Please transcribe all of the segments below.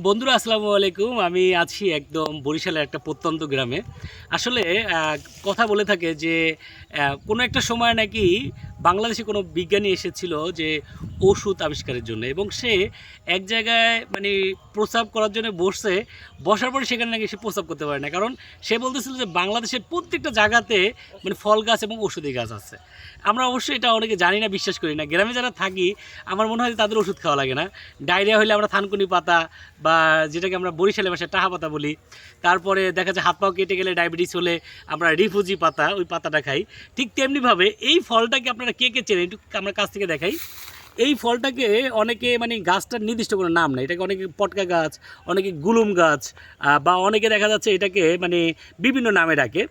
বন্ধুরা আসসালামু আলাইকুম। আমি আছি একদম বরিশালের একটা প্রত্যন্ত গ্রামে। আসলে কথা বলে থাকে যে কোনো একটা সময় নাকি বাংলাদেশে কোনো বিজ্ঞানী এসেছিল যে ওষুধ আবিষ্কারের জন্য, এবং সে এক জায়গায় মানে প্রস্রাব করার জন্য বসছে। বসার পরে সেখানে নাকি সে প্রস্রাব করতে পারে না, কারণ সে বলতেছিল যে বাংলাদেশের প্রত্যেকটা জায়গাতে মানে ফল গাছ এবং ওষুধি গাছ আছে। আমরা অবশ্যই এটা অনেকে জানি না, বিশ্বাস করি না। গ্রামে যারা থাকি আমার মনে হয় যে তাদের ওষুধ খাওয়া লাগে না। ডায়রিয়া হলে আমরা থানকুনি পাতা বা যেটাকে আমরা বরিশালে ভাষায় টাহা পাতা বলি, তারপরে দেখা যায় হাত পাও কেটে গেলে ডায়াবেটিস হলে আমরা রিফুজি পাতা, ওই পাতাটা খাই। ঠিক তেমনিভাবে এই ফলটাকে আপনারা কে কে চেনেন একটু আমরা কাছ থেকে দেখাই। এই ফলটাকে অনেকে মানে গাছটার নির্দিষ্ট কোনো নাম নেই, এটাকে অনেকে পটকা গাছ, অনেকে গুলুম গাছ, বা অনেকে দেখা যাচ্ছে এটাকে মানে বিভিন্ন নামে ডাকে।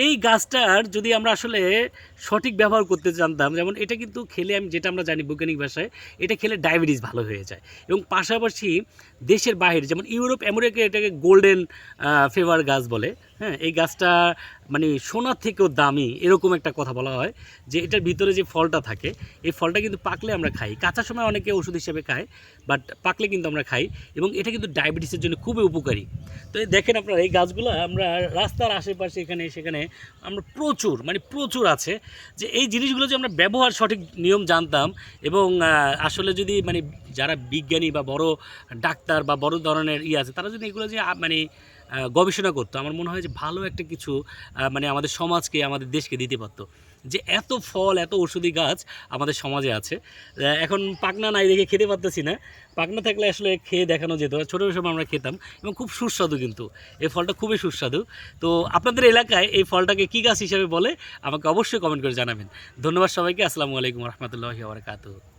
এই গাছটার যদি আমরা আসলে সঠিক ব্যবহার করতে জানতাম, যেমন এটা কিন্তু খেলে, আমি যেটা আমরা জানি বৈজ্ঞানিক ভাষায়, এটা খেলে ডায়াবেটিস ভালো হয়ে যায়। এবং পাশাপাশি দেশের বাইরে যেমন ইউরোপ আমেরিকা এটাকে গোল্ডেন ফেভার গাছ বলে। হ্যাঁ, এই গাছটা মানে সোনার থেকেও দামি, এরকম একটা কথা বলা হয়। যে এটার ভিতরে যে ফলটা থাকে, এই ফলটা কিন্তু পাকলে আমরা খাই, কাঁচা সময় অনেকে ওষুধ হিসেবে খায়, বাট পাকলে কিন্তু আমরা খাই। এবং এটা কিন্তু ডায়াবেটিসের জন্য খুবই উপকারী। তো দেখেন আপনারা, এই গাছগুলো আমরা রাস্তার আশেপাশে এখানে সেখানে আমরা প্রচুর মানে প্রচুর আছে। যে এই জিনিসগুলো যে আমরা ব্যবহার সঠিক নিয়ম জানতাম, এবং আসলে যদি মানে যারা বিজ্ঞানী বা বড় ডাক্তার বা বড় ধরনের আছে, তারা যদি এগুলো যে মানে গবেষণা করতো, আমার মনে হয় যে ভালো একটা কিছু মানে আমাদের সমাজকে, আমাদের দেশকে দিতে পারতো। যে এত ফল, এত ঔষধি গাছ আমাদের সমাজে আছে। এখন পাকনা নাই দেখে খেতে পারতেছি না। পাকনা থাকলে আসলে খেয়ে দেখানো যেত, ছোটো সময় আমরা খেতাম এবং খুব সুস্বাদু, কিন্তু এই ফলটা খুবই সুস্বাদু। তো আপনাদের এলাকায় এই ফলটাকে কী গাছ হিসাবে বলে আমাকে অবশ্যই কমেন্ট করে জানাবেন। ধন্যবাদ সবাইকে। আসসালামু আলাইকুম রহমতুল্লাহি ওয়া বারাকাতুহু।